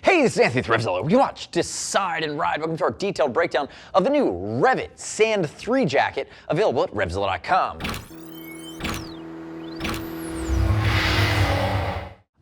Hey, this is Anthony with RevZilla. We watch, decide, and ride. Welcome to our detailed breakdown of the new REV'IT Sand 3 jacket, available at RevZilla.com.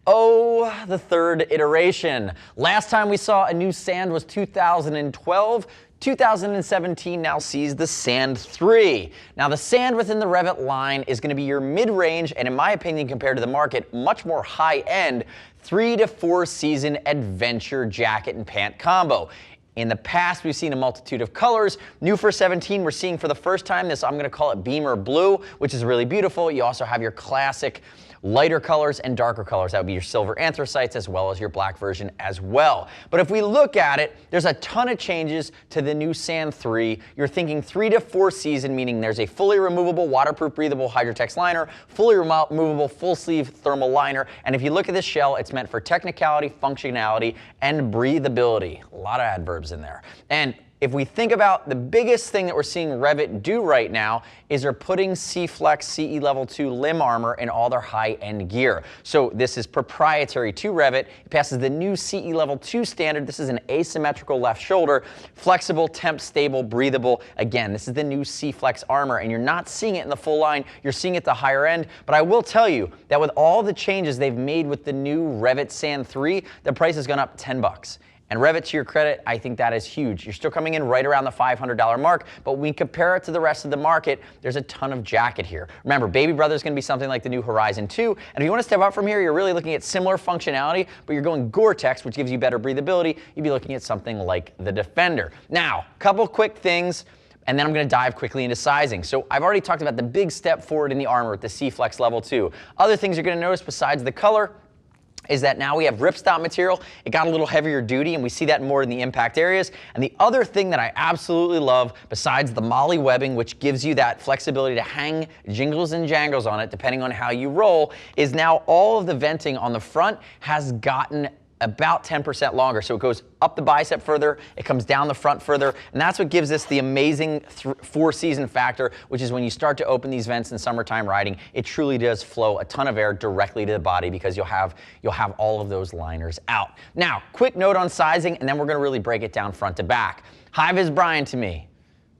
Oh, the third iteration. Last time we saw a new Sand was 2012. 2017 now sees the Sand 3. Now the Sand within the REV'IT line is going to be your mid-range and, in my opinion, compared to the market, much more high-end 3 to 4 season adventure jacket and pant combo. In the past, we've seen a multitude of colors. New for 17, we're seeing for the first time this, I'm going to call it Beamer Blue, which is really beautiful. You also have your classic lighter colors and darker colors. That would be your silver anthracites as well as your black version as well. But if we look at it, there's a ton of changes to the new Sand 3. You're thinking 3 to 4 season, meaning there's a fully removable, waterproof, breathable hydratex liner, fully removable, full sleeve thermal liner. And if you look at this shell, it's meant for technicality, functionality, and breathability. A lot of adverbs in there. And if we think about the biggest thing that we're seeing REV'IT do right now is they're putting C-Flex CE Level 2 limb armor in all their high-end gear. So this is proprietary to REV'IT. It passes the new CE Level 2 standard. This is an asymmetrical left shoulder, flexible, temp stable, breathable. Again, this is the new C-Flex armor, and you're not seeing it in the full line. You're seeing it at the higher end. But I will tell you that with all the changes they've made with the new REV'IT Sand 3, the price has gone up $10. And REV'IT, to your credit, I think that is huge. You're still coming in right around the $500 mark, but when we compare it to the rest of the market, there's a ton of jacket here. Remember, Baby Brother is going to be something like the new Horizon 2, and if you want to step up from here, you're really looking at similar functionality, but you're going Gore-Tex, which gives you better breathability. You'd be looking at something like the Defender. Now, a couple quick things, and then I'm going to dive quickly into sizing. So I've already talked about the big step forward in the armor with the C-Flex Level 2. Other things you're going to notice besides the color is that now we have ripstop material. It got a little heavier duty, and we see that more in the impact areas. And the other thing that I absolutely love, besides the Molly webbing, which gives you that flexibility to hang jingles and jangles on it, depending on how you roll, is now all of the venting on the front has gotten about 10% longer. So it goes up the bicep further, it comes down the front further, and that's what gives this the amazing 4-season factor, which is when you start to open these vents in summertime riding, it truly does flow a ton of air directly to the body because you'll have all of those liners out. Now, quick note on sizing, and then we're gonna really break it down front to back. High-vis Brian to me,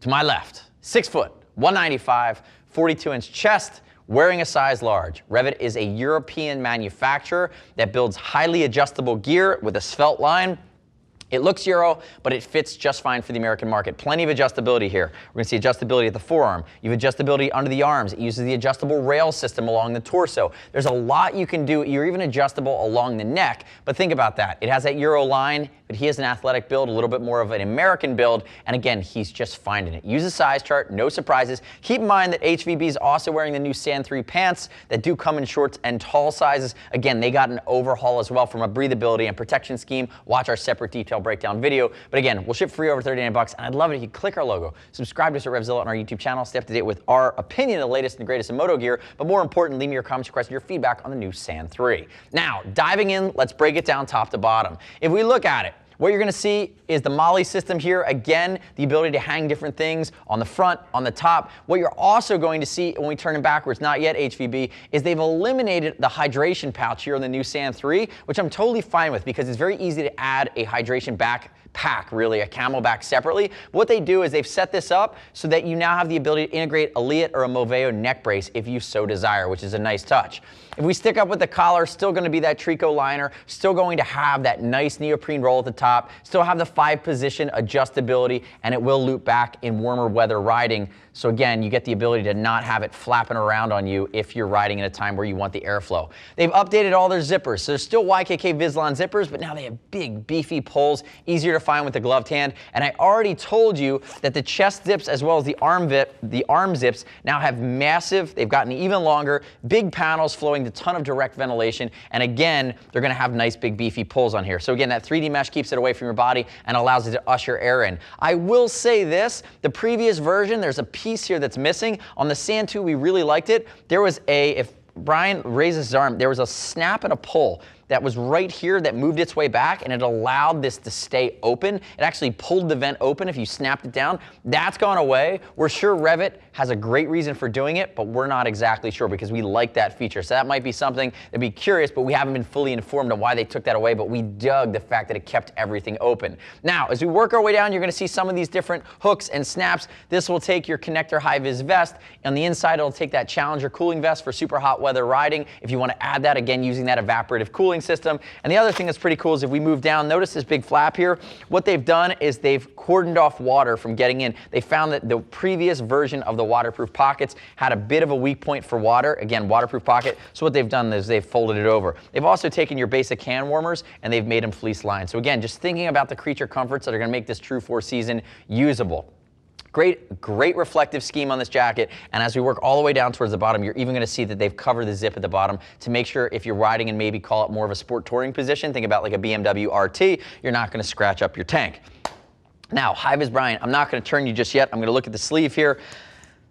to my left, 6 foot, 195, 42-inch chest, wearing a size large. REV'IT is a European manufacturer that builds highly adjustable gear with a svelte line. It looks Euro, but it fits just fine for the American market. Plenty of adjustability here. We're going to see adjustability at the forearm. You have adjustability under the arms. It uses the adjustable rail system along the torso. There's a lot you can do. You're even adjustable along the neck, but think about that. It has that Euro line, but he has an athletic build, a little bit more of an American build, and again, he's just finding it. Use a size chart, no surprises. Keep in mind that HVB is also wearing the new Sand 3 pants that do come in shorts and tall sizes. Again, they got an overhaul as well from a breathability and protection scheme. Watch our separate detail breakdown video. But again, we'll ship free over $39, and I'd love it if you click our logo, subscribe to us at RevZilla on our YouTube channel, stay up to date with our opinion of the latest and greatest in moto gear, but more important, leave me your comments, your questions, your feedback on the new Sand 3. Now, diving in, let's break it down top to bottom. If we look at it, what you're going to see is the Molly system here. Again, the ability to hang different things on the front, on the top. What you're also going to see when we turn it backwards, not yet HVB, is they've eliminated the hydration pouch here on the new Sand 3, which I'm totally fine with because it's very easy to add a hydration backpack, really, a Camelback separately. What they do is they've set this up so that you now have the ability to integrate a Liat or a Moveo neck brace if you so desire, which is a nice touch. If we stick up with the collar, still going to be that Trico liner, still going to have that nice neoprene roll at the top, still have the 5-position adjustability, and it will loop back in warmer weather riding. So again, you get the ability to not have it flapping around on you if you're riding in a time where you want the airflow. They've updated all their zippers. So there's still YKK Vislon zippers, but now they have big, beefy pulls, easier to find with the gloved hand. And I already told you that the chest zips as well as the arm zips now have massive, they've gotten even longer, big panels flowing a ton of direct ventilation. And again, they're going to have nice, big, beefy pulls on here. So again, that 3D mesh keeps it away from your body and allows it to usher air in. I will say this, the previous version, there's a piece here that's missing. On the Sand 2, we really liked it. There was if Brian raises his arm, there was a snap and a pull that was right here that moved its way back, and it allowed this to stay open. It actually pulled the vent open if you snapped it down. That's gone away. We're sure REV'IT has a great reason for doing it, but we're not exactly sure because we like that feature. So that might be something that'd be curious, but we haven't been fully informed on why they took that away, but we dug the fact that it kept everything open. Now, as we work our way down, you're gonna see some of these different hooks and snaps. This will take your connector high-vis vest. On the inside, it'll take that Challenger cooling vest for super hot weather riding. If you want to add that, again, using that evaporative cooling system. And the other thing that's pretty cool is if we move down, notice this big flap here. What they've done is they've cordoned off water from getting in. They found that the previous version of the waterproof pockets had a bit of a weak point for water. Again, waterproof pocket. So what they've done is they've folded it over. They've also taken your basic hand warmers and they've made them fleece lined. So again, just thinking about the creature comforts that are going to make this true four-season usable. Great reflective scheme on this jacket, and as we work all the way down towards the bottom, you're even going to see that they've covered the zip at the bottom to make sure if you're riding and maybe call it more of a sport touring position, think about like a BMW RT, you're not going to scratch up your tank. Now, high-vis Brian, I'm not going to turn you just yet. I'm going to look at the sleeve here.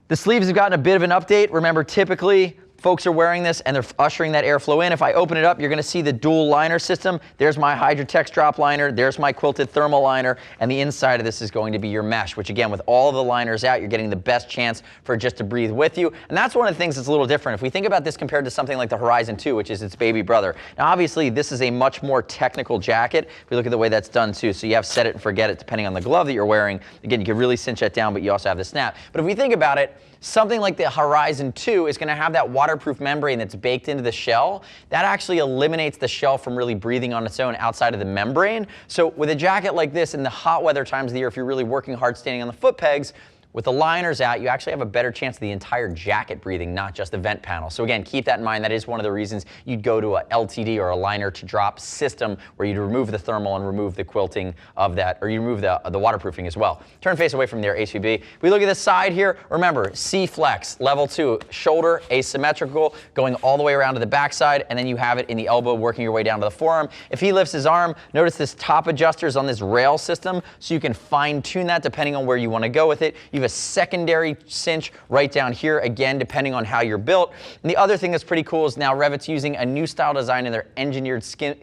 The sleeves have gotten a bit of an update. Remember, typically, folks are wearing this and they're ushering that airflow in. If I open it up, you're going to see the dual liner system. There's my hydratex drop liner. There's my quilted thermal liner. And the inside of this is going to be your mesh, which again, with all of the liners out, you're getting the best chance for it just to breathe with you. And that's one of the things that's a little different. If we think about this compared to something like the Horizon 2, which is its baby brother. Now, obviously, this is a much more technical jacket. If we look at the way that's done too, so you have set it and forget it depending on the glove that you're wearing. Again, you can really cinch that down, but you also have the snap. But if we think about it, something like the Horizon 2 is going to have that waterproof membrane that's baked into the shell. That actually eliminates the shell from really breathing on its own outside of the membrane. So with a jacket like this in the hot weather times of the year, if you're really working hard standing on the foot pegs, with the liners out, you actually have a better chance of the entire jacket breathing, not just the vent panel. So again, keep that in mind. That is one of the reasons you'd go to a LTD or a liner to drop system where you'd remove the thermal and remove the quilting of that, or you remove the waterproofing as well. Turn face away from there, HVB. If we look at the side here, remember, C-flex, level 2, shoulder asymmetrical, going all the way around to the backside, and then you have it in the elbow working your way down to the forearm. If he lifts his arm, notice this top adjuster is on this rail system, so you can fine tune that depending on where you want to go with it. You have a secondary cinch right down here, again, depending on how you're built. And the other thing that's pretty cool is now REV'IT's using a new style design in their engineered skin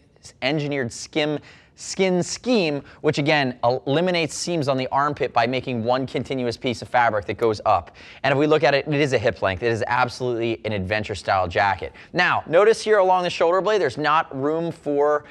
scheme, which again eliminates seams on the armpit by making one continuous piece of fabric that goes up. And if we look at it, it is a hip length. It is absolutely an adventure style jacket. Now, notice here along the shoulder blade, there's not room for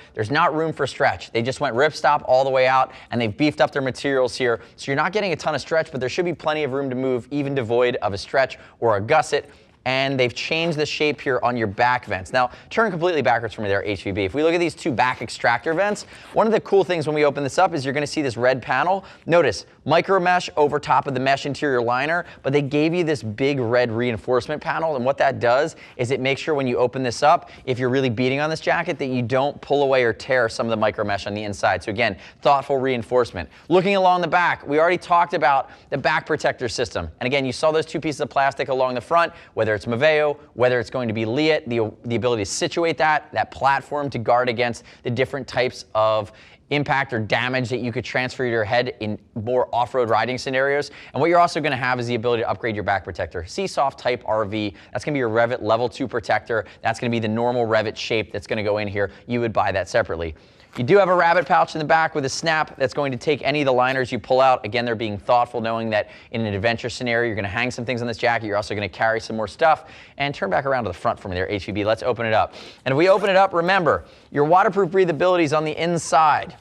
stretch. They just went ripstop all the way out, and they've beefed up their materials here. So you're not getting a ton of stretch, but there should be plenty of room to move, even devoid of a stretch or a gusset. And they've changed the shape here on your back vents. Now, turn completely backwards for me there, HVB. If we look at these two back extractor vents, one of the cool things when we open this up is you're gonna see this red panel. Notice, micro mesh over top of the mesh interior liner, but they gave you this big red reinforcement panel, and what that does is it makes sure when you open this up, if you're really beating on this jacket, that you don't pull away or tear some of the micro mesh on the inside. So again, thoughtful reinforcement. Looking along the back, we already talked about the back protector system. And again, you saw those two pieces of plastic along the front, whether it's Moveo, whether it's going to be Liat, the ability to situate that platform to guard against the different types of impact or damage that you could transfer to your head in more off-road riding scenarios. And what you're also going to have is the ability to upgrade your back protector. C-Soft Type RV, that's going to be your REV'IT Level 2 protector. That's going to be the normal REV'IT shape that's going to go in here. You would buy that separately. You do have a rabbit pouch in the back with a snap that's going to take any of the liners you pull out. Again, they're being thoughtful, knowing that in an adventure scenario, you're going to hang some things on this jacket. You're also going to carry some more stuff. And turn back around to the front for me there, HVB. Let's open it up. And if we open it up, remember, your waterproof breathability is on the inside.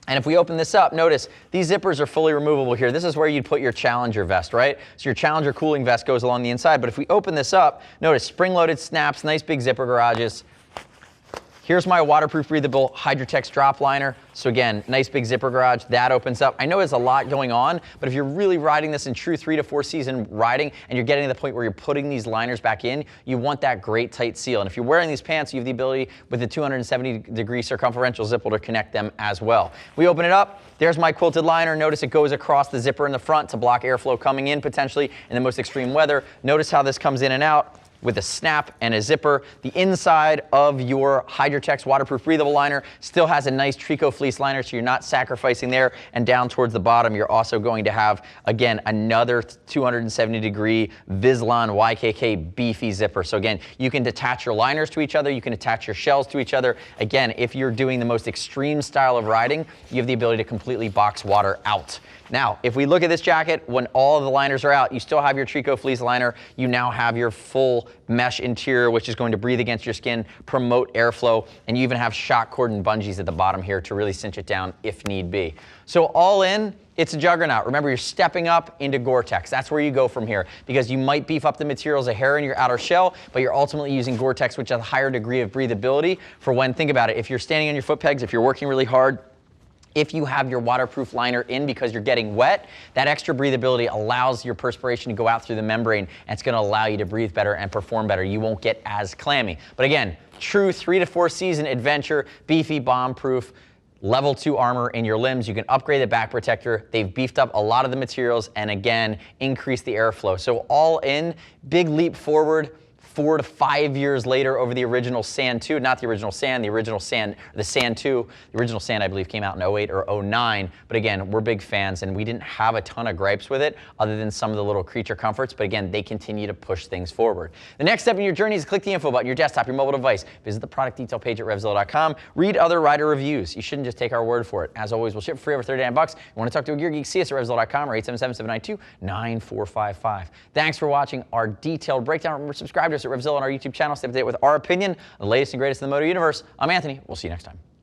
And if we open this up, notice these zippers are fully removable here. This is where you'd put your Challenger vest, right? So your Challenger cooling vest goes along the inside. But if we open this up, notice spring-loaded snaps, nice big zipper garages. Here's my waterproof breathable Hydratex drop liner. So again, nice big zipper garage, that opens up. I know there's a lot going on, but if you're really riding this in true 3 to 4 season riding and you're getting to the point where you're putting these liners back in, you want that great tight seal. And if you're wearing these pants, you have the ability with the 270-degree circumferential zipper to connect them as well. We open it up, there's my quilted liner. Notice it goes across the zipper in the front to block airflow coming in potentially in the most extreme weather. Notice how this comes in and out. with a snap and a zipper. The inside of your hydratex waterproof breathable liner still has a nice Trico fleece liner, so you're not sacrificing there. And down towards the bottom, you're also going to have, again, another 270-degree Vislon YKK beefy zipper. So again, you can detach your liners to each other, you can attach your shells to each other. Again, if you're doing the most extreme style of riding, you have the ability to completely box water out. Now, if we look at this jacket, when all of the liners are out, you still have your Trico fleece liner. You now have your full mesh interior, which is going to breathe against your skin, promote airflow, and you even have shock cord and bungees at the bottom here to really cinch it down if need be. So all in, it's a juggernaut. Remember, you're stepping up into Gore-Tex. That's where you go from here, because you might beef up the materials a hair in your outer shell, but you're ultimately using Gore-Tex, which has a higher degree of breathability for when, think about it, if you're standing on your foot pegs, if you're working really hard, if you have your waterproof liner in because you're getting wet, that extra breathability allows your perspiration to go out through the membrane, and it's gonna allow you to breathe better and perform better. You won't get as clammy. But again, true 3 to 4 season adventure, beefy, bomb-proof, level 2 armor in your limbs. You can upgrade the back protector. They've beefed up a lot of the materials and again, increase the airflow. So all in, big leap forward. 4 to 5 years later over the original Sand 2, not the original Sand, the Sand 2. The original Sand, I believe, came out in 08 or 09. But again, we're big fans, and we didn't have a ton of gripes with it other than some of the little creature comforts. But again, they continue to push things forward. The next step in your journey is click the info button, your desktop, your mobile device. Visit the product detail page at RevZilla.com. Read other rider reviews. You shouldn't just take our word for it. As always, we'll ship free over $39. You want to talk to a gear geek, see us at RevZilla.com or 877-792-9455. Thanks for watching our detailed breakdown. Remember, subscribe to us at RevZilla on our YouTube channel. Stay up to date with our opinion on the latest and greatest in the motor universe. I'm Anthony. We'll see you next time.